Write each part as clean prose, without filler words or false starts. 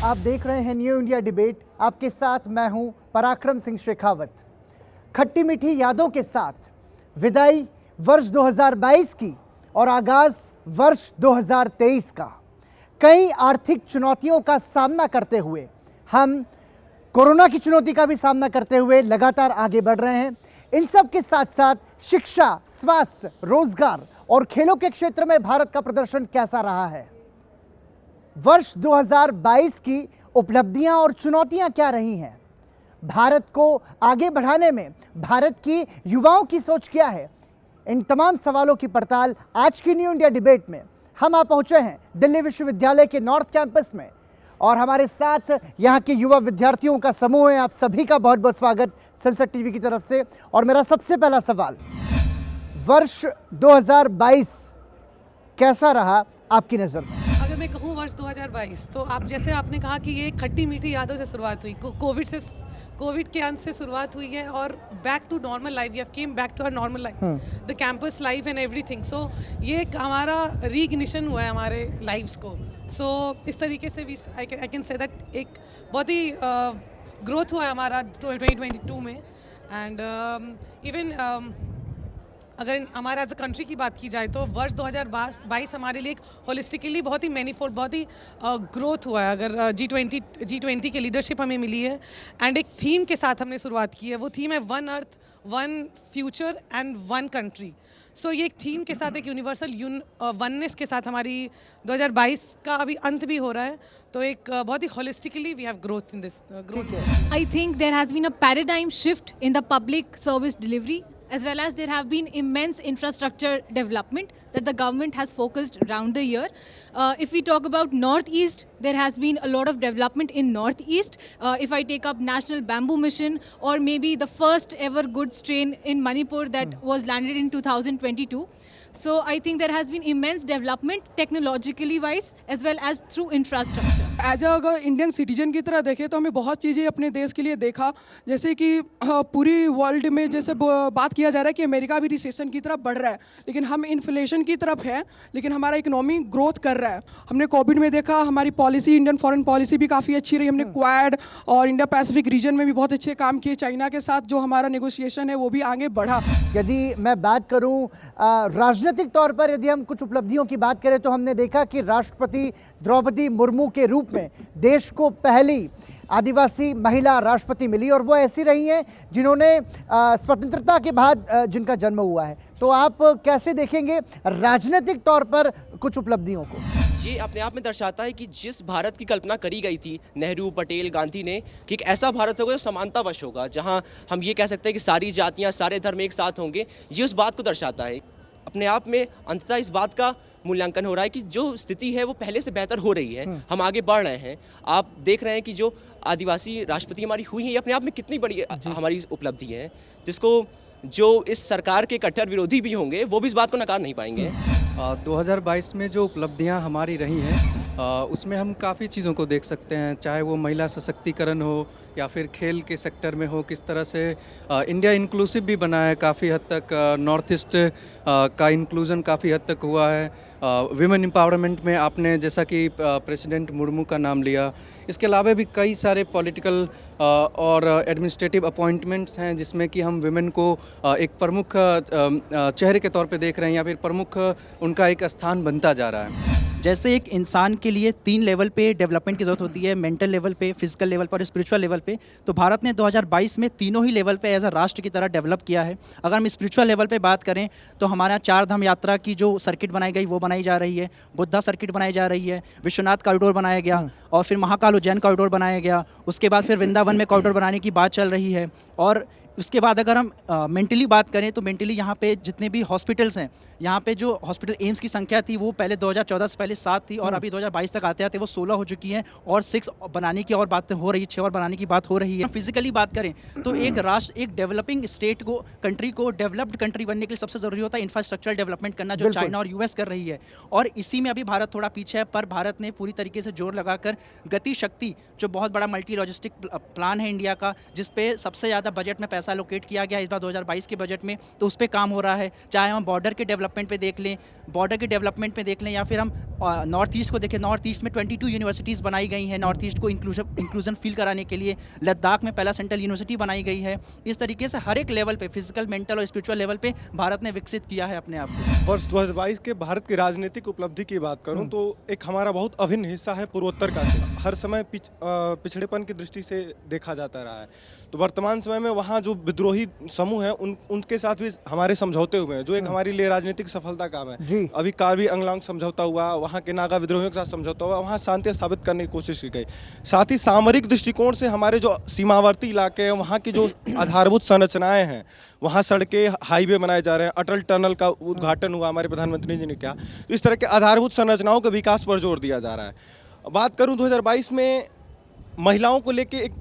आप देख रहे हैं न्यू इंडिया डिबेट। आपके साथ मैं हूं पराक्रम सिंह शेखावत। खट्टी मीठी यादों के साथ विदाई वर्ष 2022 की और आगाज वर्ष 2023 का। कई आर्थिक चुनौतियों का सामना करते हुए हम कोरोना की चुनौती का भी सामना करते हुए लगातार आगे बढ़ रहे हैं। इन सब के साथ साथ शिक्षा, स्वास्थ्य, रोजगार और खेलों के क्षेत्र में भारत का प्रदर्शन कैसा रहा है? वर्ष 2022 की उपलब्धियां और चुनौतियां क्या रही हैं? भारत को आगे बढ़ाने में भारत की युवाओं की सोच क्या है? इन तमाम सवालों की पड़ताल आज की न्यू इंडिया डिबेट में हम आप पहुंचे हैं दिल्ली विश्वविद्यालय के नॉर्थ कैंपस में और हमारे साथ यहाँ के युवा विद्यार्थियों का समूह है। आप सभी का बहुत बहुत स्वागत संसद टीवी की तरफ से। और मेरा सबसे पहला सवाल, वर्ष 2022 कैसा रहा आपकी नज़र में? अगर मैं कहूँ वर्ष 2022 तो आप जैसे आपने कहा कि ये खट्टी मीठी यादों से शुरुआत हुई। कोविड के अंत से शुरुआत हुई है और back to normal life, we have came back to our normal life, the campus life and everything. So ये एक हमारा रीइग्निशन हुआ है हमारे लाइफ्स को। सो इस तरीके से भी आई कैन से दैट एक बहुत ही ग्रोथ हुआ है हमारा 2022 में। एंड इवन अगर हमारे एज अ कंट्री की बात की जाए तो वर्ष 2022 हमारे लिए एक होलिस्टिकली बहुत ही मैनीफोल्ड, बहुत ही ग्रोथ हुआ है। अगर G20 की लीडरशिप हमें मिली है एंड एक थीम के साथ हमने शुरुआत की है। वो थीम है one earth, one future and one country. So ये एक थीम के साथ, एक यूनिवर्सल वननेस के साथ हमारी 2022 का अभी अंत भी हो रहा है। तो एक बहुत ही holistically we have growth in this growth. I think there has been a paradigm shift in the public service delivery, as well as there have been immense infrastructure development that the government has focused around the year. If we talk about Northeast, there has been a lot of development in Northeast. If I take up National Bamboo Mission, or maybe the first ever goods train in Manipur that was landed in 2022. So I think there has been immense development technologically wise as well as through infrastructure. As अगर Indian citizen की तरह देखें तो हमें बहुत चीज़ें अपने देश के लिए देखा, जैसे कि पूरी वर्ल्ड में जैसे बात किया जा रहा है कि अमेरिका भी रिसेशन की तरफ बढ़ रहा है, लेकिन हम इन्फ्लेशन की तरफ हैं, लेकिन हमारा इकोनॉमी ग्रोथ कर रहा है। हमने कोविड में देखा हमारी पॉलिसी, इंडियन फॉरेन पॉलिसी भी काफ़ी अच्छी रही। हमने क्वाड और इंडिया पैसिफिक रीजन में भी बहुत अच्छे काम किए। चाइना के साथ जो हमारा नेगोशिएशन है वो भी आगे बढ़ा। यदि मैं बात करूं राजनीतिक तौर पर, यदि हम कुछ उपलब्धियों की बात करें तो हमने देखा कि राष्ट्रपति द्रौपदी मुर्मू के रूप में देश को पहली आदिवासी महिला राष्ट्रपति मिली और वो ऐसी रही हैं जिन्होंने स्वतंत्रता के बाद जिनका जन्म हुआ है। तो आप कैसे देखेंगे राजनीतिक तौर पर कुछ उपलब्धियों को? ये अपने आप में दर्शाता है कि जिस भारत की कल्पना करी गई थी नेहरू, पटेल, गांधी ने, कि एक ऐसा भारत होगा जो समानतावश होगा, जहां हम ये कह सकते हैं कि सारी जातियां, सारे धर्म एक साथ होंगे, ये उस बात को दर्शाता है। अपने आप में अंततः इस बात का मूल्यांकन हो रहा है कि जो स्थिति है वो पहले से बेहतर हो रही है, हम आगे बढ़ रहे हैं। आप देख रहे हैं कि जो आदिवासी राष्ट्रपति हमारी हुई है, ये अपने आप में कितनी बड़ी हमारी उपलब्धि है, जिसको जो इस सरकार के कट्टर विरोधी भी होंगे वो भी इस बात को नकार नहीं पाएंगे। 2022 में जो उपलब्धियां हमारी रही हैं उसमें हम काफ़ी चीज़ों को देख सकते हैं, चाहे वो महिला सशक्तिकरण हो या फिर खेल के सेक्टर में हो। किस तरह से इंडिया इंक्लूसिव भी बना है काफ़ी हद तक, नॉर्थ ईस्ट का इंक्लूजन काफ़ी हद तक हुआ है। विमेन एम्पावरमेंट में आपने जैसा कि प्रेसिडेंट मुर्मू का नाम लिया, इसके अलावा भी कई सारे पॉलिटिकल और एडमिनिस्ट्रेटिव अपॉइंटमेंट्स हैं जिसमें कि हम विमेन को एक प्रमुख चेहरे के तौर पे देख रहे हैं या फिर प्रमुख उनका एक स्थान बनता जा रहा है। जैसे एक इंसान के लिए 3 लेवल पे डेवलपमेंट की ज़रूरत होती है, मेंटल लेवल पे, फिजिकल लेवल पर और स्पिरिचुअल लेवल पे, तो भारत ने 2022 में तीनों ही लेवल पे एज अ राष्ट्र की तरह डेवलप किया है। अगर हम स्पिरिचुअल लेवल पे बात करें तो हमारे यहाँ 4 धाम यात्रा की जो सर्किट बनाई गई वो बनाई जा रही है, बुद्धा सर्किट बनाई जा रही है, विश्वनाथ कॉरिडोर बनाया गया और फिर महाकाल उज्जैन कॉरिडोर बनाया गया। उसके बाद फिर वृंदावन में कॉरिडोर बनाने की बात चल रही है। और उसके बाद अगर हम मेंटली बात करें तो मेंटली यहाँ पे जितने भी हॉस्पिटल्स हैं, यहाँ पे जो हॉस्पिटल एम्स की संख्या थी वो पहले 2014 से पहले 7 थी और अभी 2022 तक आते आते वो 16 हो चुकी हैं और 6 बनाने की और बातें हो रही है, 6 और बनाने की बात हो रही है। फिजिकली बात करें तो एक राष्ट्र, एक डेवलपिंग स्टेट को, कंट्री को डेवलप्ड कंट्री बनने के लिए सबसे ज़रूरी होता है इंफ्रास्ट्रक्चरल डेवलपमेंट करना, जो चाइना और यूएस कर रही है। और इसी में अभी भारत थोड़ा पीछे है, पर भारत ने पूरी तरीके से जोर लगाकर गति शक्ति, जो बहुत बड़ा मल्टी लॉजिस्टिक प्लान है इंडिया का, जिसपे सबसे ज़्यादा बजट में पैसा पैसा एलोकेट किया गया है इस बार 2022 के बजट में, तो उस पर काम हो रहा है। चाहे हम बॉर्डर के डेवलपमेंट पे देख लें, या फिर हम नॉर्थ ईस्ट को देखें, नॉर्थ ईस्ट में 22 यूनिवर्सिटीज़ बनाई गई हैं नॉर्थ ईस्ट को इंक्लूजन फील कराने के लिए। लद्दाख में पहला सेंट्रल यूनिवर्सिटी बनाई गई है। इस तरीके से हर एक लेवल पे, फिजिकल, मेंटल और स्पिरिचुअल लेवल पे भारत ने विकसित किया है अपने आप को। वर्ष 2022 के भारत की राजनीतिक उपलब्धि की बात करूं तो एक हमारा बहुत अभिन्न हिस्सा है पूर्वोत्तर का क्षेत्र। हर समय पिछड़ेपन की दृष्टि से देखा जाता रहा है, तो वर्तमान समय में वहाँ जो विद्रोही समूह हैं उनके साथ भी हमारे समझौते हुए हैं, जो एक हमारे लिए राजनीतिक सफलता काम है। अभी कार्बी अंगलांग समझौता हुआ, वहाँ के नागा विद्रोहियों के साथ समझौता हुआ, वहाँ शांति स्थापित करने की कोशिश की गई। साथ ही सामरिक दृष्टिकोण से हमारे जो सीमावर्ती इलाके हैं, वहाँ की जो आधारभूत संरचनाएं हैं, वहाँ सड़कें, हाईवे बनाए जा रहे हैं, अटल टनल का उद्घाटन हुआ हमारे प्रधानमंत्री जी ने किया। इस तरह के आधारभूत संरचनाओं के विकास पर जोर दिया जा रहा है। बात करूं 2022 में महिलाओं को लेके एक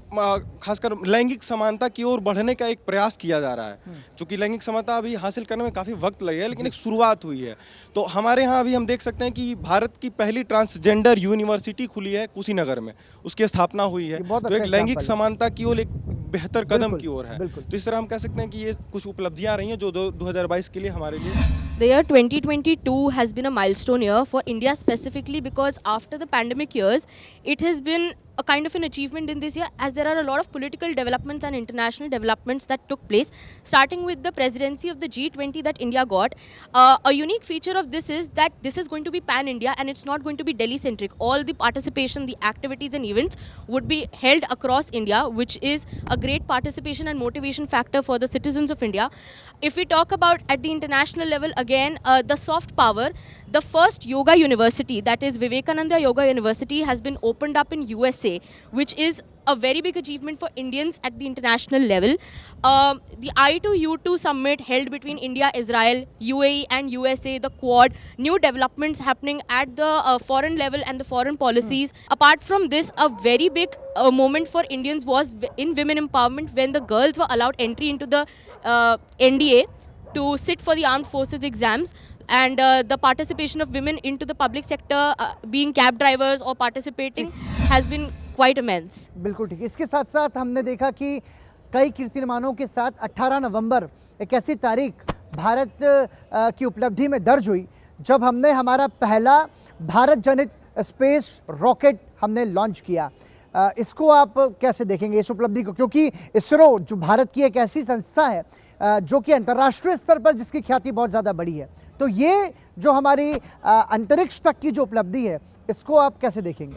खासकर लैंगिक समानता की ओर बढ़ने का एक प्रयास किया जा रहा है। चूँकि लैंगिक समानता अभी हासिल करने में काफ़ी वक्त लगेगा, लेकिन एक शुरुआत हुई है। तो हमारे यहाँ अभी हम देख सकते हैं कि भारत की पहली ट्रांसजेंडर यूनिवर्सिटी खुली है कुशीनगर में, उसकी स्थापना हुई है। तो एक लैंगिक समानता की ओर एक बेहतर कदम की ओर है। तो इस तरह हम कह सकते हैं कि ये कुछ उपलब्धियाँ रही हैं जो 2022 के लिए हमारे लिए। The year 2022 has been a milestone year for India specifically because after the pandemic years, it has been a kind of an achievement in this year as there are a lot of political developments and international developments that took place, starting with the presidency of the G20 that India got. A unique feature of this is that this is going to be pan-India and it's not going to be Delhi-centric. All the participation, the activities and events would be held across India, which is a great participation and motivation factor for the citizens of India. If we talk about at the international level, again, the soft power, the first yoga university, that is Vivekananda Yoga University, has been opened up in USA, which is a very big achievement for Indians at the international level. The I2U2 summit held between India, Israel, UAE and USA, the Quad, new developments happening at the foreign level and the foreign policies. Apart from this, a very big moment for Indians was in women empowerment when the girls were allowed entry into the NDA to sit for the armed forces exams. And the participation of women into the public sector, being cab drivers or participating, has been quite immense. बिल्कुल ठीक। इसके साथ साथ हमने देखा कि कई कीर्तिमानों के साथ 18 नवंबर एक ऐसी तारीख भारत की उपलब्धि में दर्ज हुई जब हमने हमारा पहला भारत जनित स्पेस रॉकेट हमने लॉन्च किया। इसको आप कैसे देखेंगे इस उपलब्धि को, क्योंकि इसरो जो भारत की एक ऐसी संस्था है जो कि अंतर्राष्ट्रीय स्तर पर जिसकी ख्याति बहुत ज़्यादा बड़ी है, तो ये जो हमारी अंतरिक्ष तक की जो उपलब्धि है इसको आप कैसे देखेंगे?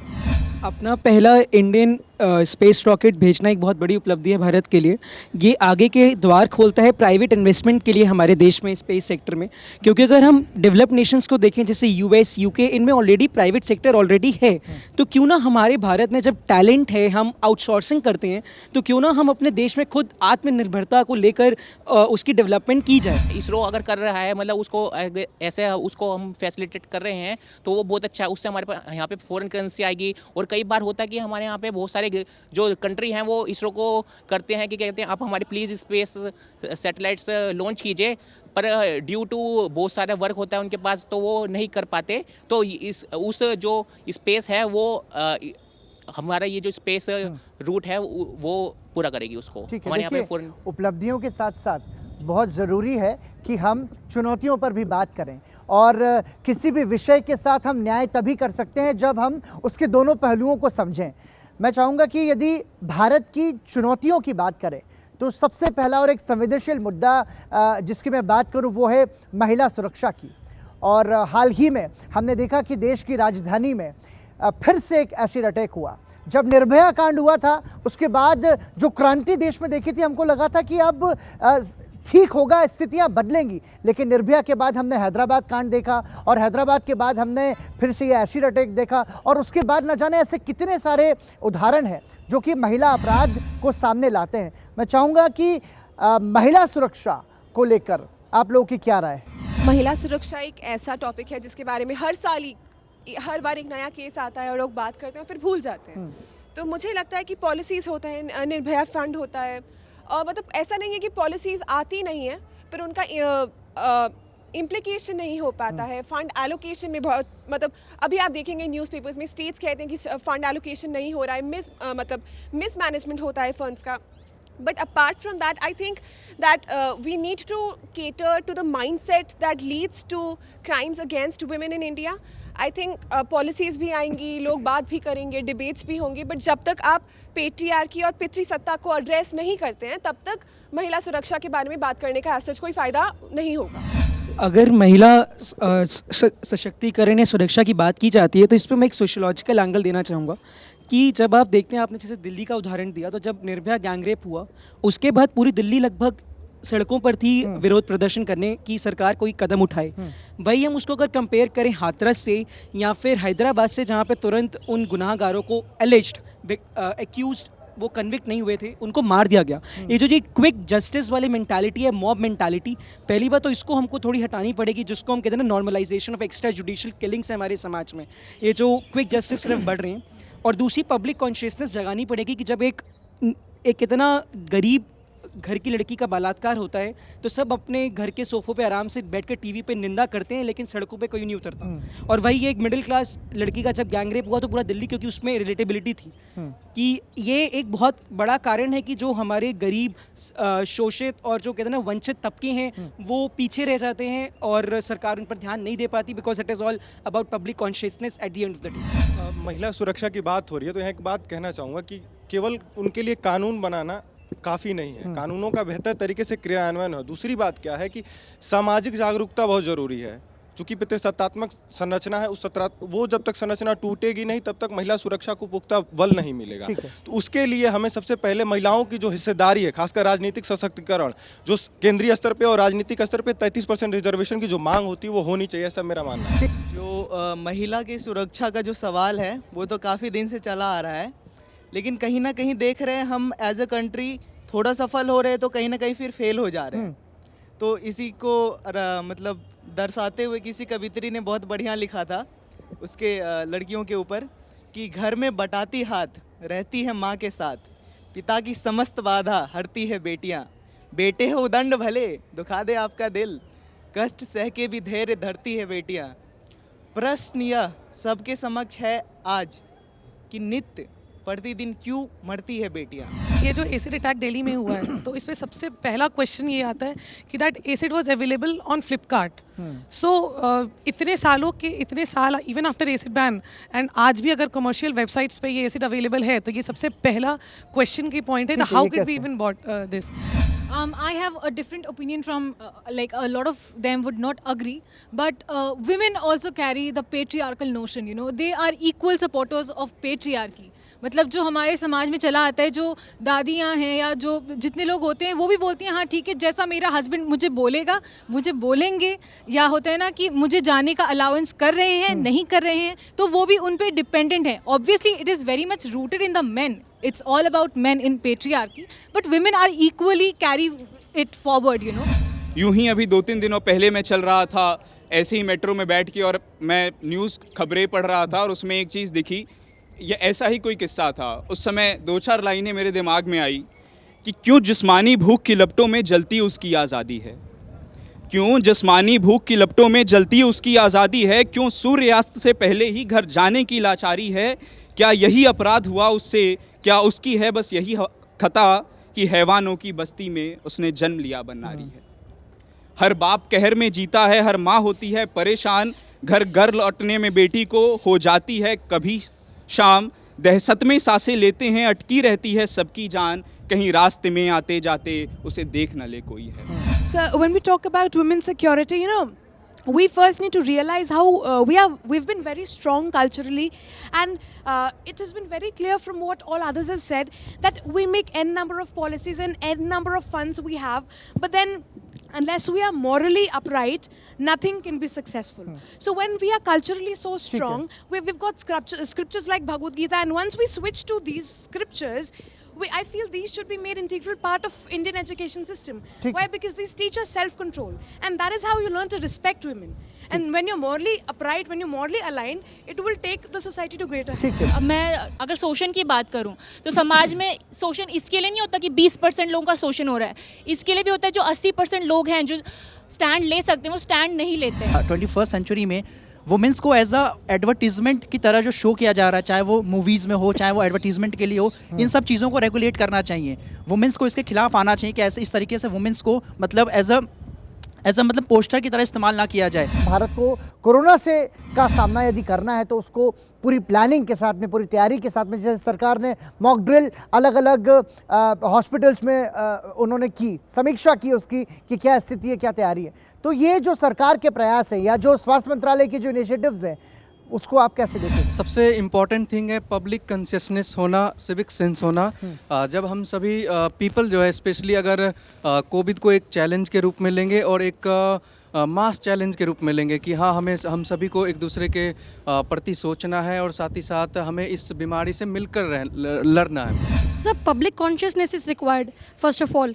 अपना पहला इंडियन स्पेस रॉकेट भेजना एक बहुत बड़ी उपलब्धि है भारत के लिए। ये आगे के द्वार खोलता है प्राइवेट इन्वेस्टमेंट के लिए हमारे देश में स्पेस सेक्टर में, क्योंकि अगर हम डेवलप्ड नेशंस को देखें जैसे यूएस, यूके, इनमें ऑलरेडी प्राइवेट सेक्टर ऑलरेडी है, तो क्यों ना हमारे भारत में जब टैलेंट है, हम आउटसोर्सिंग करते हैं, तो क्यों ना हम अपने देश में खुद आत्मनिर्भरता को लेकर उसकी डेवलपमेंट की जाए। इसरो अगर कर रहा है, मतलब उसको ऐसे उसको हम फैसिलिटेट कर रहे हैं, तो वो बहुत अच्छा है। उससे हमारे पास यहाँ पे फॉरेन करेंसी आएगी। और कई बार होता है कि हमारे यहाँ पे बहुत सारे जो कंट्री हैं वो इसरो को करते हैं कि कहते हैं आप हमारे प्लीज़ स्पेस सैटेलाइट्स लॉन्च कीजिए, पर ड्यू टू बहुत सारा वर्क होता है उनके पास, तो वो नहीं कर पाते। तो उस जो स्पेस है वो हमारा ये जो स्पेस रूट है वो पूरा करेगी उसको। हमारे यहाँ पे फॉरेन उपलब्धियों के साथ साथ बहुत ज़रूरी है कि हम चुनौतियों पर भी बात करें, और किसी भी विषय के साथ हम न्याय तभी कर सकते हैं जब हम उसके दोनों पहलुओं को समझें। मैं चाहूँगा कि यदि भारत की चुनौतियों की बात करें तो सबसे पहला और एक संवेदनशील मुद्दा जिसकी मैं बात करूँ वो है महिला सुरक्षा की। और हाल ही में हमने देखा कि देश की राजधानी में फिर से एक एसिड अटैक हुआ। जब निर्भया कांड हुआ था उसके बाद जो क्रांति देश में देखी थी, हमको लगा था कि अब ठीक होगा, स्थितियां बदलेंगी, लेकिन निर्भया के बाद हमने हैदराबाद कांड देखा, और हैदराबाद के बाद हमने फिर से ये एसिड अटैक देखा, और उसके बाद न जाने ऐसे कितने सारे उदाहरण हैं जो कि महिला अपराध को सामने लाते हैं। मैं चाहूँगा कि महिला सुरक्षा को लेकर आप लोगों की क्या राय है? महिला सुरक्षा एक ऐसा टॉपिक है जिसके बारे में हर बार एक नया केस आता है और लोग बात करते हैं फिर भूल जाते हैं। तो मुझे लगता है कि पॉलिसीज़ होता है, निर्भया फंड होता है, और मतलब ऐसा नहीं है कि पॉलिसीज़ आती नहीं है पर उनका इम्प्लीकेशन नहीं हो पाता है। फंड एलोकेशन में बहुत, मतलब अभी आप देखेंगे न्यूज़पेपर्स में स्टेट्स कहते हैं कि फंड एलोकेशन नहीं हो रहा है, मिस मैनेजमेंट होता है फंड्स का। But apart from that, I think that we need to cater to the mindset that leads to crimes against women in India. I think policies भी आएंगी, लोग बात भी करेंगे, debates भी होंगे, but जब तक आप पेट्रियार्की और पितृसत्ता को एड्रेस नहीं करते हैं, तब तक महिला सुरक्षा के बारे में बात करने का सच कोई फ़ायदा नहीं होगा। अगर महिला सशक्तिकरण या सुरक्षा की बात की जाती है तो इस पर मैं एक सोशोलॉजिकल एंगल देना चाहूँगा कि जब आप देखते हैं, आपने जैसे दिल्ली का उदाहरण दिया, तो जब निर्भया गैंगरेप हुआ उसके बाद पूरी दिल्ली लगभग सड़कों पर थी विरोध प्रदर्शन करने की सरकार कोई कदम उठाए। वही हम उसको अगर कंपेयर करें हाथरस से या फिर हैदराबाद से, जहाँ पे तुरंत उन गुनाहगारों को एलिज्ड एक्यूज्ड वो कन्विक्ट नहीं हुए थे, उनको मार दिया गया। ये जो क्विक जस्टिस वाली मेंटालिटी है, मॉब मेंटालिटी, पहली बात तो इसको हमको थोड़ी हटानी पड़ेगी, जिसको हम कहते हैं ना normalisation of extrajudicial killings है हमारे समाज में, ये जो क्विक जस्टिस तरफ बढ़ रहे हैं। और दूसरी पब्लिक कॉन्शियसनेस जगानी पड़ेगी कि जब एक इतना गरीब घर की लड़की का बलात्कार होता है तो सब अपने घर के सोफों पे आराम से बैठकर टीवी पे निंदा करते हैं, लेकिन सड़कों पे कोई नहीं उतरता। और वही एक मिडिल क्लास लड़की का जब गैंगरेप हुआ तो पूरा दिल्ली, क्योंकि उसमें रिलेटेबिलिटी थी कि ये एक बहुत बड़ा कारण है कि जो हमारे गरीब शोषित और जो कहते हैं ना वंचित तबके हैं वो पीछे रह जाते हैं और सरकार उन पर ध्यान नहीं दे पाती, because it is all about public consciousness at the end of the day. महिला सुरक्षा की बात हो रही है तो यहाँ एक बात कहना चाहूँगा कि केवल उनके लिए कानून बनाना काफ़ी नहीं है, कानूनों का बेहतर तरीके से क्रियान्वयन हो। दूसरी बात क्या है कि सामाजिक जागरूकता बहुत ज़रूरी है। चूँकि पितृसत्तात्मक संरचना है, वो जब तक संरचना टूटेगी नहीं तब तक महिला सुरक्षा को पुख्ता बल नहीं मिलेगा। तो उसके लिए हमें सबसे पहले महिलाओं की जो हिस्सेदारी है, खासकर राजनीतिक सशक्तिकरण, जो केंद्रीय स्तर पे और राजनीतिक स्तर पे 33% रिजर्वेशन की जो मांग होती है वो होनी चाहिए, ऐसा मेरा मानना है। जो महिला की सुरक्षा का जो सवाल है वो तो काफ़ी दिन से चला आ रहा है, लेकिन कहीं ना कहीं देख रहे हैं हम एज अ कंट्री थोड़ा सफल हो रहे हैं तो कहीं ना कहीं फिर फेल हो जा रहे हैं। तो इसी को मतलब दर्शाते हुए किसी कवित्री ने बहुत बढ़िया लिखा था उसके लड़कियों के ऊपर कि घर में बटाती हाथ रहती है माँ के साथ, पिता की समस्त बाधा हरती है बेटियाँ, बेटे हो उदंड भले दुखा दे आपका दिल, कष्ट सह के भी धैर्य धरती है बेटियाँ। प्रश्न यह सबके समक्ष है आज कि नित्य प्रतिदिन क्यों मरती है बेटियाँ। ये जो एसिड अटैक दिल्ली में हुआ है तो इस पे सबसे पहला क्वेश्चन ये आता है कि that acid was available on Flipkart. So इतने साल even after acid ban and आज भी अगर कमर्शियल वेबसाइट्स पे ये एसिड अवेलेबल है तो ये सबसे पहला क्वेश्चन की पॉइंट है, how can we even bot this. I have a different opinion from, like a lot of them would not agree, but women also carry the patriarchal notion, you know, they are equal supporters of patriarchy. मतलब जो हमारे समाज में चला आता है, जो दादियाँ हैं या जो जितने लोग होते हैं वो भी बोलती हैं हाँ ठीक है, जैसा मेरा हस्बैंड मुझे बोलेगा मुझे बोलेंगे, या होता है ना कि मुझे जाने का अलाउंस कर रहे हैं नहीं कर रहे हैं, तो वो भी उन पे डिपेंडेंट है। Obviously it is very much rooted in the main, it's all about men in patriarchy, but women are equally carry it forward, you know. यूं ही अभी 2-3 दिनों पहले मैं चल रहा था ऐसे ही मेट्रो में बैठ के और मैं न्यूज़ खबरें पढ़ रहा था और उसमें एक चीज़ दिखी, ये ऐसा ही कोई किस्सा था। उस समय 2-4 लाइनें मेरे दिमाग में आई कि क्यों जिस्मानी भूख की लपटों में जलती उसकी आज़ादी है, क्यों जिस्मानी भूख की लपटों में जलती उसकी आज़ादी है, क्यों सूर्यास्त से पहले ही घर जाने की लाचारी है, क्या यही अपराध हुआ उससे, क्या उसकी है बस यही खता कि हैवानों की बस्ती में उसने जन्म लिया बनारी है। हर बाप कहर में जीता है, हर माँ होती है परेशान, घर लौटने में बेटी को हो जाती है कभी शाम, दहशत में सांसें लेते हैं अटकी रहती है सबकी जान, कहीं रास्ते में आते जाते उसे देख न ले कोई है। So when we talk about women's security, you know, we first need to realize how we've been very strong culturally, and it has been very clear from what all others have said that we make n number of policies and n number of funds we have, but then unless we are morally upright, nothing can be successful. So when we are culturally so strong, we've got scriptures like Bhagavad Gita, and once we switch to these scriptures, I feel these should be made integral part of Indian education system. Why? Because these teach us self-control, and that is how you learn to respect women. And when you're morally upright, when you're morally aligned, it will take the society to greater heights. अब मैं अगर शोषण की बात करूं तो समाज में शोषण इसके लिए नहीं होता कि 20% लोगों का शोषण हो रहा है, इसके लिए भी होता है जो 80% लोग हैं जो स्टैंड ले सकते हैं वो स्टैंड नहीं लेते हैं। 21st सेंचुरी में वुमेंस को एज अ एडवर्टीजमेंट की तरह जो शो किया जा रहा है, चाहे वो मूवीज़ में हो, चाहे वो एडवर्टीजमेंट के लिए हो, इन सब चीज़ों को रेगुलेट करना चाहिए। वुमेंस को इसके खिलाफ आना चाहिए कि ऐसे इस तरीके से वुमेंस को मतलब एज अ मतलब पोस्टर की तरह इस्तेमाल ना किया जाए। भारत को कोरोना से का सामना यदि करना है तो उसको पूरी प्लानिंग के साथ में, पूरी तैयारी के साथ में, जैसे सरकार ने मॉक ड्रिल अलग अलग हॉस्पिटल्स में उन्होंने की, समीक्षा की उसकी कि क्या स्थिति है, क्या तैयारी है। तो ये जो सरकार के प्रयास है या जो स्वास्थ्य मंत्रालय के जो इनिशिएटिव्स हैं, उसको आप कैसे देखें? सबसे इम्पॉर्टेंट थिंग है पब्लिक कॉन्शियसनेस होना, सिविक सेंस होना। जब हम सभी पीपल जो है स्पेशली अगर कोविड को एक चैलेंज के रूप में लेंगे और एक मास चैलेंज के रूप में लेंगे कि हाँ हम सभी को एक दूसरे के प्रति सोचना है और साथ ही साथ हमें इस बीमारी से मिलकर लड़ना है। Sir, public consciousness is required first of all.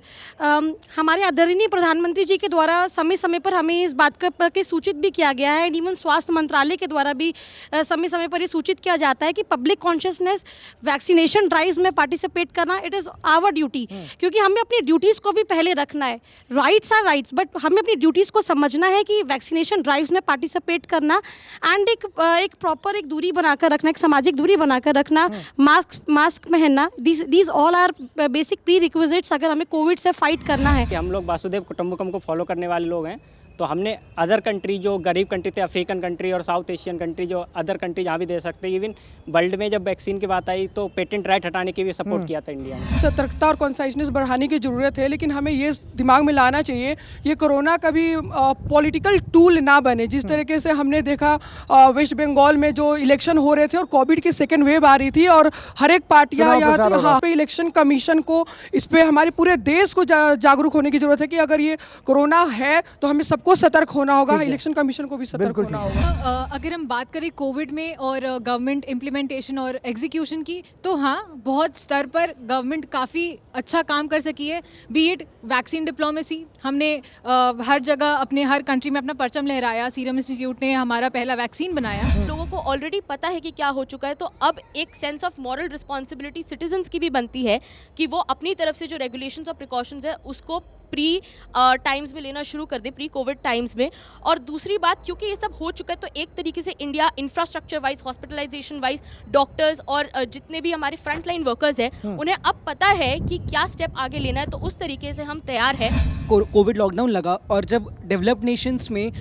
हमारे आदरणीय प्रधानमंत्री जी के द्वारा समय समय पर हमें इस बात के सूचित भी किया गया है, एंड इवन स्वास्थ्य मंत्रालय के द्वारा भी समय समय पर ये सूचित किया जाता है कि पब्लिक कॉन्शियसनेस वैक्सीनेशन ड्राइव्स में पार्टिसिपेट करना, इट इज़ आवर ड्यूटी। क्योंकि हमें अपनी ड्यूटीज़ को भी पहले रखना है। राइट्स आर राइट्स, बट हमें अपनी ड्यूटीज़ को समझना है कि वैक्सीनेशन ड्राइव्स में पार्टिसिपेट करना एंड एक प्रॉपर एक दूरी बनाकर रखना, एक सामाजिक दूरी बनाकर रखना, मास्क पहनना, these all are basic prerequisites अगर हमें कोविड से फाइट करना है। कि हम लोग वासुदेव कुटुंबकम को फॉलो करने वाले लोग हैं, तो हमने अदर कंट्री जो गरीब कंट्री थे, अफ्रीकन कंट्री और साउथ एशियन कंट्री, जो अदर कंट्री जहाँ भी दे सकते हैं, इवन वर्ल्ड में जब वैक्सीन की बात आई तो पेटेंट राइट हटाने की भी सपोर्ट किया था इंडिया ने। सतर्कता और कॉन्साइसनेस बढ़ाने की ज़रूरत है, लेकिन हमें ये दिमाग में लाना चाहिए ये कोरोना कभी पॉलिटिकल टूल ना बने। जिस तरीके से हमने देखा वेस्ट बंगाल में जो इलेक्शन हो रहे थे और कोविड की सेकेंड वेव आ रही थी और हर एक पार्टियाँ यहाँ पे इलेक्शन कमीशन को इस पर हमारे पूरे देश को जागरूक होने की ज़रूरत है कि अगर ये कोरोना है तो हमें सबको सतर्क होना होगा, इलेक्शन कमीशन को भी सतर्क होना होगा। अगर हम बात करें कोविड में और गवर्नमेंट इम्प्लीमेंटेशन और एग्जीक्यूशन की, तो हाँ, बहुत स्तर पर गवर्नमेंट काफ़ी अच्छा काम कर सकी है। बी इट वैक्सीन डिप्लोमेसी, हमने हर जगह अपने हर कंट्री में अपना परचम लहराया। सीरम इंस्टीट्यूट ने हमारा पहला वैक्सीन बनाया। लोगों को ऑलरेडी पता है कि क्या हो चुका है, तो अब एक sense of moral responsibility citizens की भी बनती है कि वो अपनी तरफ से जो रेगुलेशंस और प्रिकॉशंस है उसको प्री टाइम्स में लेना शुरू कर दे, प्री कोविड टाइम्स में। और दूसरी बात, क्योंकि ये सब हो चुका है तो एक तरीके से India infrastructure wise, hospitalisation wise, doctors और जितने भी हमारे फ्रंट लाइन वर्कर्स हैं उन्हें अब पता है कि क्या स्टेप आगे लेना है, तो उस तरीके से हम तैयार हैं। कोविड लॉकडाउन लगा और जब डेवलप्ड नेशंस में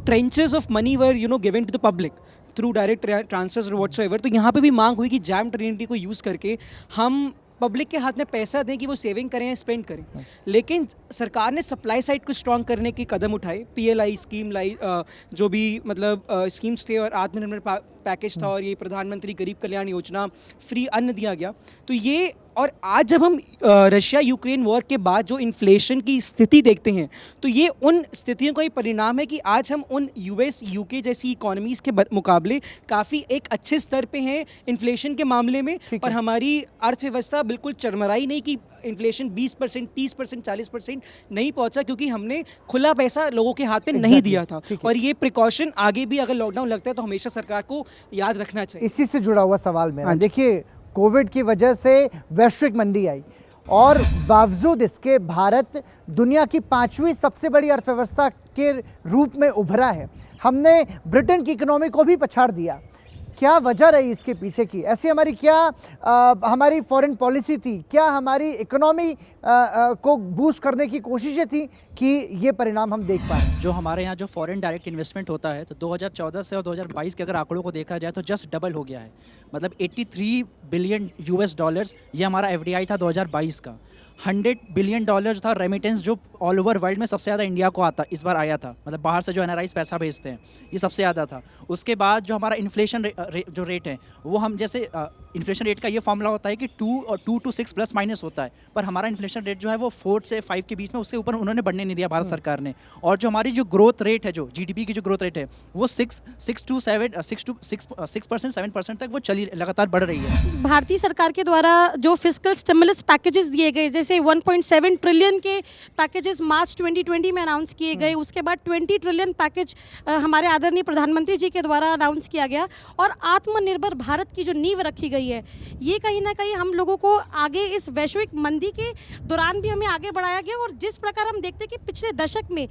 trenches of money were given to the public through direct transfers और व्हाटसोएवर, तो यहाँ पे भी मांग हुई कि जैम ट्रिनिटी को यूज़ करके हम पब्लिक के हाथ में पैसा दें कि वो सेविंग करें या स्पेंड करें। लेकिन सरकार ने सप्लाई साइड को स्ट्रॉन्ग करने की कदम उठाए। PLI स्कीम लाई, जो भी मतलब स्कीम्स थे, और आत्मनिर्भर पैकेज था, और ये प्रधानमंत्री गरीब कल्याण योजना, फ्री अन्न दिया गया। तो ये, और आज जब हम रशिया यूक्रेन वॉर के बाद जो इन्फ्लेशन की स्थिति देखते हैं, तो ये उन स्थितियों का ही परिणाम है कि आज हम उन US UK जैसी इकोनॉमीज़ के मुकाबले काफ़ी एक अच्छे स्तर पे हैं इन्फ्लेशन के मामले में, और हमारी अर्थव्यवस्था बिल्कुल चरमराई नहीं कि इन्फ्लेशन 20%, 30%, 40% नहीं पहुंचा, क्योंकि हमने खुला पैसा लोगों के हाथ में नहीं दिया था। और ये प्रिकॉशन आगे भी अगर लॉकडाउन लगता है तो हमेशा सरकार को याद रखना चाहिए। इसी से जुड़ा हुआ सवाल मेरा, देखिए, कोविड की वजह से वैश्विक मंदी आई और बावजूद इसके भारत दुनिया की 5वीं सबसे बड़ी अर्थव्यवस्था के रूप में उभरा है। हमने ब्रिटेन की इकोनॉमी को भी पछाड़ दिया। क्या वजह रही इसके पीछे की? ऐसी हमारी क्या हमारी फॉरेन पॉलिसी थी? क्या हमारी इकोनॉमी को बूस्ट करने की कोशिशें थी कि ये परिणाम हम देख पाए? जो हमारे यहाँ जो फॉरेन डायरेक्ट इन्वेस्टमेंट होता है, तो 2014 से और 2022 के अगर आंकड़ों को देखा जाए तो जस्ट डबल हो गया है। मतलब 83 बिलियन US डॉलर्स ये हमारा FDI था 2022 का। 100 बिलियन डॉलर था रेमिटेंस, जो ऑल ओवर वर्ल्ड में सबसे ज़्यादा इंडिया को आता इस बार आया था। मतलब बाहर से जो NRIs पैसा भेजते हैं, ये सबसे ज़्यादा था। उसके बाद जो हमारा इन्फ्लेशन जो रेट है, वो हम जैसे इन्फ्लेशन रेट का ये फॉर्मूला होता है कि 2 to 6 प्लस माइनस होता है, पर हमारा इन्फ्लेशन रेट जो है वो 4 से 5 के बीच में, उससे ऊपर उन्होंने बढ़ने नहीं दिया भारत सरकार ने। और जो हमारी जो ग्रोथ रेट है, जो GDP की जो ग्रोथ रेट है, वो 6% 7% तक वो चली लगातार बढ़ रही है। भारतीय सरकार के द्वारा जो फिस्कल स्टिमुलस पैकेजेस दिए गए, जैसे 1.7 ट्रिलियन के पैकेजेस मार्च 2020 में अनाउंस किए गए, उसके बाद 20 ट्रिलियन पैकेज हमारे आदरणीय प्रधानमंत्री जी के द्वारा अनाउंस किया गया और आत्मनिर्भर भारत की जो नींव रखी गई है, ये कहीं ना कहीं हम लोगों को आगे इस वैश्विक मंदी के दौरान भी हमें आगे बढ़ाया गया। और जिस प्रकार हम देखते हैं कि पिछले दशक में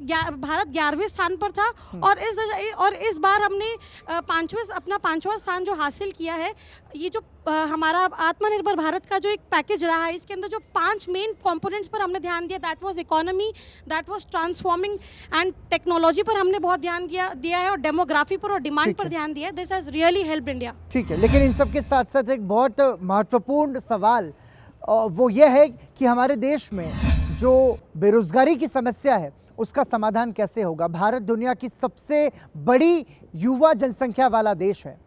भारत 11वें स्थान पर था और इस बार हमने अपना 5वां स्थान जो हासिल किया है, ये जो हमारा आत्मनिर्भर भारत का जो एक पैकेज रहा है, इसके अंदर जो 5 मेन कंपोनेंट्स पर हमने ध्यान दिया, that was economy, that was transforming and technology पर हमने बहुत ध्यान दिया है और डेमोग्राफी पर और डिमांड पर ध्यान दिया है। This has really helped India. ठीक है, लेकिन इन सब के साथ साथ एक बहुत महत्वपूर्ण सवाल वो ये है कि हमारे देश में जो बेरोजगारी की समस्या है उसका समाधान कैसे होगा। भारत दुनिया की सबसे बड़ी युवा जनसंख्या वाला देश है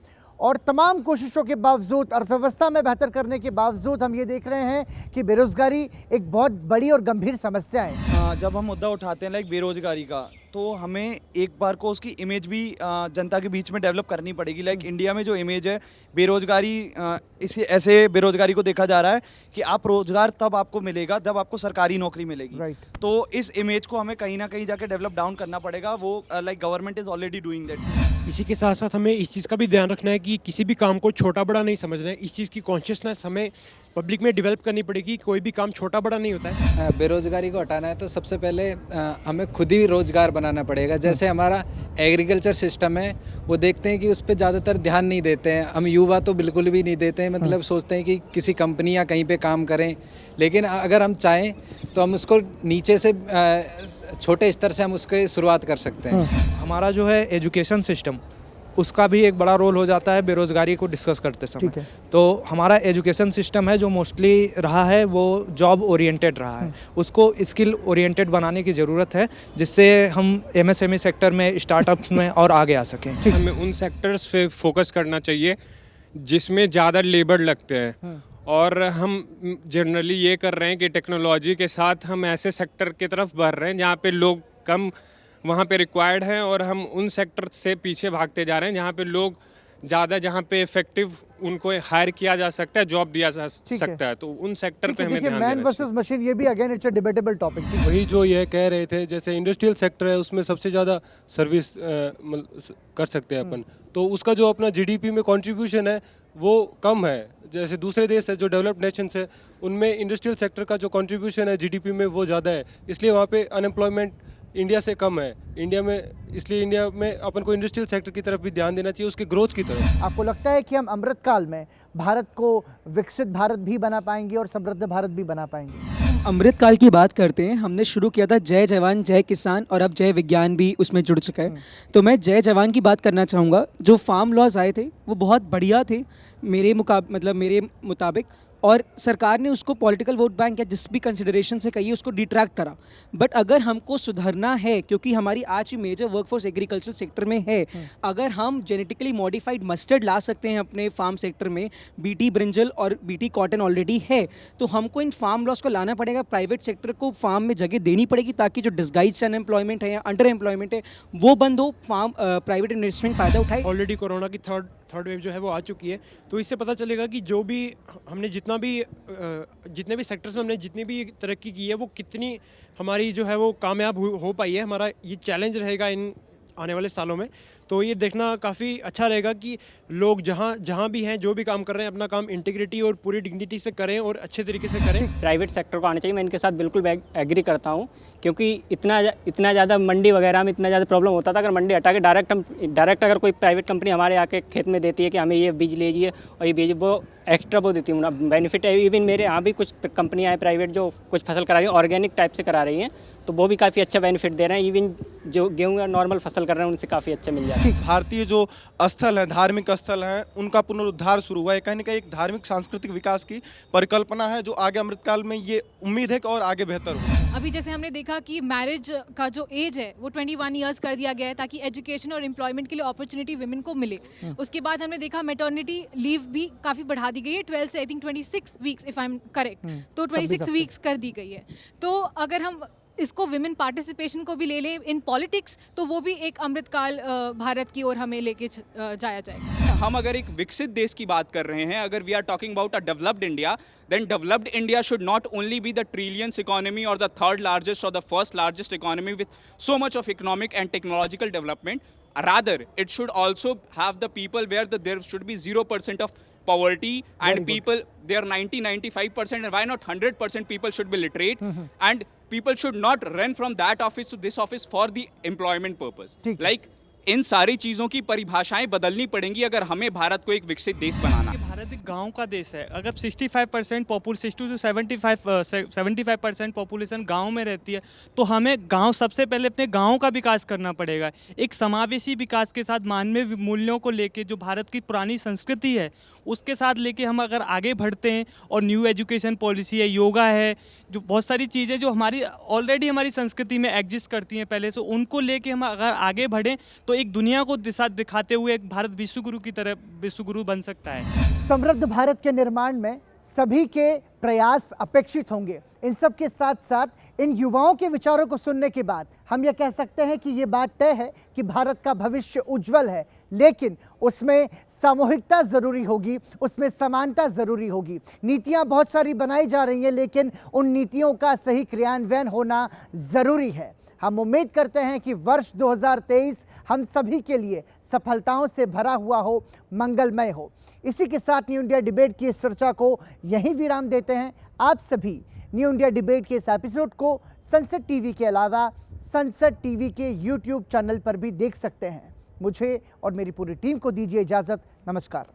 और तमाम कोशिशों के बावजूद, अर्थव्यवस्था में बेहतर करने के बावजूद हम ये देख रहे हैं कि बेरोजगारी एक बहुत बड़ी और गंभीर समस्या है। जब हम मुद्दा उठाते हैं लाइक बेरोजगारी का, तो हमें एक बार को उसकी इमेज भी जनता के बीच में डेवलप करनी पड़ेगी। लाइक इंडिया में जो इमेज है बेरोजगारी, इसे ऐसे बेरोजगारी को देखा जा रहा है कि आप रोजगार तब आपको मिलेगा जब आपको सरकारी नौकरी मिलेगी। तो इस इमेज को हमें कहीं ना कहीं जाके डेवलप डाउन करना पड़ेगा। वो like government is already doing that. इसी के साथ साथ हमें इस चीज़ का भी ध्यान रखना है कि किसी भी काम को छोटा बड़ा नहीं समझना है। इस चीज़ की कॉन्शियसनेस हमें पब्लिक में डेवलप करनी पड़ेगी। कोई भी काम छोटा बड़ा नहीं होता है। बेरोजगारी को हटाना है तो सबसे पहले हमें खुद ही रोजगार बनाना पड़ेगा। जैसे हमारा एग्रीकल्चर सिस्टम है, वो देखते हैं कि उस पर ज़्यादातर ध्यान नहीं देते हैं। हम युवा तो बिल्कुल भी नहीं देते हैं, मतलब सोचते हैं कि किसी कंपनी या कहीं पे काम करें। लेकिन अगर हम चाहें तो हम उसको नीचे से छोटे स्तर से हम उसकी शुरुआत कर सकते हैं। हमारा जो है एजुकेशन सिस्टम, उसका भी एक बड़ा रोल हो जाता है बेरोज़गारी को डिस्कस करते समय। तो हमारा एजुकेशन सिस्टम है जो मोस्टली रहा है वो जॉब ओरिएंटेड रहा है, उसको स्किल ओरिएंटेड बनाने की ज़रूरत है जिससे हम MSME सेक्टर में, स्टार्टअप्स में और आगे आ सकें। हमें उन सेक्टर्स पे फोकस करना चाहिए जिसमें ज़्यादा लेबर लगते हैं। और हम जनरली ये कर रहे हैं कि टेक्नोलॉजी के साथ हम ऐसे सेक्टर की तरफ बढ़ रहे हैं जहाँ पे लोग कम वहाँ पे रिक्वायर्ड हैं, और हम उन सेक्टर से पीछे भागते जा रहे हैं जहाँ पे लोग ज़्यादा, जहाँ पे इफेक्टिव उनको हायर किया जा सकता है, जॉब दिया जा सकता है। तो उन सेक्टर पे हमें ध्यान देना मैन वर्सेस मशीन, ये भी again it's a debatable topic. वही जो ये कह रहे थे, जैसे इंडस्ट्रियल सेक्टर है उसमें सबसे ज़्यादा सर्विस कर सकते हैं अपन, तो उसका जो अपना GDP में कंट्रीब्यूशन है वो कम है। जैसे दूसरे देश है जो डेवलप्ड नेशंस है उनमें इंडस्ट्रियल सेक्टर का जो कंट्रीब्यूशन है GDP में वो ज़्यादा है, इसलिए वहाँ पे अनएम्प्लॉयमेंट इंडिया से कम है। इंडिया में, इसलिए इंडिया में अपन को इंडस्ट्रियल सेक्टर की तरफ भी ध्यान देना चाहिए, उसके ग्रोथ की तरफ। आपको लगता है कि हम अमृतकाल में भारत को विकसित भारत भी बना पाएंगे और समृद्ध भारत भी बना पाएंगे? अमृतकाल की बात करते हैं, हमने शुरू किया था जय जवान जय किसान और अब जय विज्ञान भी उसमें जुड़ चुका है। तो मैं जय जवान की बात करना चाहूँगा। जो फार्म लॉज आए थे वो बहुत बढ़िया थे मेरे मुताबिक, और सरकार ने उसको पॉलिटिकल वोट बैंक या जिस भी कंसिडरेशन से कहिए उसको डिट्रैक्ट करा। बट अगर हमको सुधरना है, क्योंकि हमारी आज भी मेजर वर्कफोर्स एग्रीकल्चर सेक्टर में है, अगर हम जेनेटिकली मॉडिफाइड मस्टर्ड ला सकते हैं अपने फार्म सेक्टर में, BT ब्रिंजल और BT कॉटन ऑलरेडी है, तो हमको इन फार्म लॉस को लाना पड़ेगा। प्राइवेट सेक्टर को फार्म में जगह देनी पड़ेगी ताकि जो डिस्गाइज्ड अनएम्प्लॉयमेंट है या अंडर एम्प्लॉयमेंट है वो बंद हो, फार्म प्राइवेट इन्वेस्टमेंट फ़ायदा उठाए। ऑलरेडी कोरोना की थर्ड वेव जो है वो आ चुकी है, तो इससे पता चलेगा कि जो भी हमने जितने भी सेक्टर्स में हमने जितनी भी तरक्की की है वो कितनी हमारी जो है वो कामयाब हो पाई है। हमारा ये चैलेंज रहेगा इन आने वाले सालों में, तो ये देखना काफ़ी अच्छा रहेगा कि लोग जहाँ भी हैं, जो भी काम कर रहे हैं, अपना काम इंटीग्रिटी और पूरी डिग्निटी से करें और अच्छे तरीके से करें। प्राइवेट सेक्टर को आना चाहिए, मैं इनके साथ बिल्कुल एग्री करता हूँ, क्योंकि इतना ज़्यादा मंडी वगैरह में इतना ज़्यादा प्रॉब्लम होता था। अगर मंडी हटा के डायरेक्ट अगर कोई प्राइवेट कंपनी हमारे आके खेत में देती है कि हमें ये बीज लीजिए और ये बीज, वो एक्स्ट्रा वो देती है, बेनिफिट है। इवन मेरे यहाँ भी कुछ कंपनियाँ हैं प्राइवेट जो कुछ फसल करा रही हैं, ऑर्गेनिक टाइप से करा रही हैं, तो वो भी काफ़ी अच्छा बेनिफिट दे रहे हैं। इवन जो गेहूँ या नॉर्मल फसल कर रहे हैं उनसे काफ़ी अच्छा मिल जाता है। भारतीय जो स्थल हैं, धार्मिक स्थल हैं, उनका पुनरुद्धार शुरू हुआ है। कहीं ना कहीं एक धार्मिक सांस्कृतिक विकास की परिकल्पना है जो आगे अमृतकाल में ये उम्मीद है कि और आगे बेहतर हो। अभी जैसे हमने देखा कि मैरिज का जो एज है वो 21 ईयर्स कर दिया गया है ताकि एजुकेशन और एम्प्लॉयमेंट के लिए अपॉर्चुनिटी विमेन को मिले। उसके बाद हमने देखा मैटर्निटी लीव भी काफ़ी बढ़ा दी गई है, 12 से I think 26 weeks if I am correct, तो 26 वीक्स कर दी गई है। तो अगर हम इसको विमेन पार्टिसिपेशन को भी ले लें इन पॉलिटिक्स, तो वो भी एक अमृतकाल भारत की ओर हमें लेके जाया जाएगा। हम अगर एक विकसित देश की बात कर रहे हैं, अगर we are talking about a developed India, then developed India should not only be the trillions economy और द थर्ड लार्जेस्ट और the first largest economy with so much of economic and technological development. Rather, it should also have the people where there should be 0% of poverty and people, they are 90-95%, and why not 100% people should be literate, and people should not run from that office to this office for the employment purpose. Like इन सारी चीज़ों की परिभाषाएं बदलनी पड़ेंगी अगर हमें भारत को एक विकसित देश बनाना है. भारत एक गांव का देश है. अगर 65% पॉपुलेशन 75% पॉपुलेशन गांव में रहती है, तो हमें गांव सबसे पहले अपने गांव का विकास करना पड़ेगा. एक समावेशी विकास के साथ मानवीय मूल्यों को लेके जो भारत की पुरानी संस्कृति है उसके साथ लेके हम अगर आगे बढ़ते हैं, और न्यू एजुकेशन पॉलिसी है, योगा है, जो बहुत सारी चीज़ें जो हमारी ऑलरेडी हमारी संस्कृति में एग्जिस्ट करती हैं पहले से, उनको लेके हम अगर आगे बढ़ें तो एक दुनिया को दिशा दिखाते हुए एक भारत विश्वगुरु की तरह विश्वगुरु बन सकता है. समृद्ध भारत के निर्माण में सभी के प्रयास अपेक्षित होंगे. इन सब के साथ साथ इन युवाओं के विचारों को सुनने के बाद हम ये कह सकते हैं कि ये बात तय है कि भारत का भविष्य उज्जवल है, लेकिन उसमें सामूहिकता ज़रूरी होगी, उसमें समानता ज़रूरी होगी. नीतियाँ बहुत सारी बनाई जा रही हैं, लेकिन उन नीतियों का सही क्रियान्वयन होना ज़रूरी है. हम उम्मीद करते हैं कि वर्ष 2023 हम सभी के लिए सफलताओं से भरा हुआ हो, मंगलमय हो. इसी के साथ न्यू इंडिया डिबेट की इस चर्चा को यहीं विराम देते हैं. आप सभी न्यू इंडिया डिबेट के इस एपिसोड को सनसेट टीवी के अलावा सनसेट टीवी के यूट्यूब चैनल पर भी देख सकते हैं. मुझे और मेरी पूरी टीम को दीजिए इजाज़त. नमस्कार.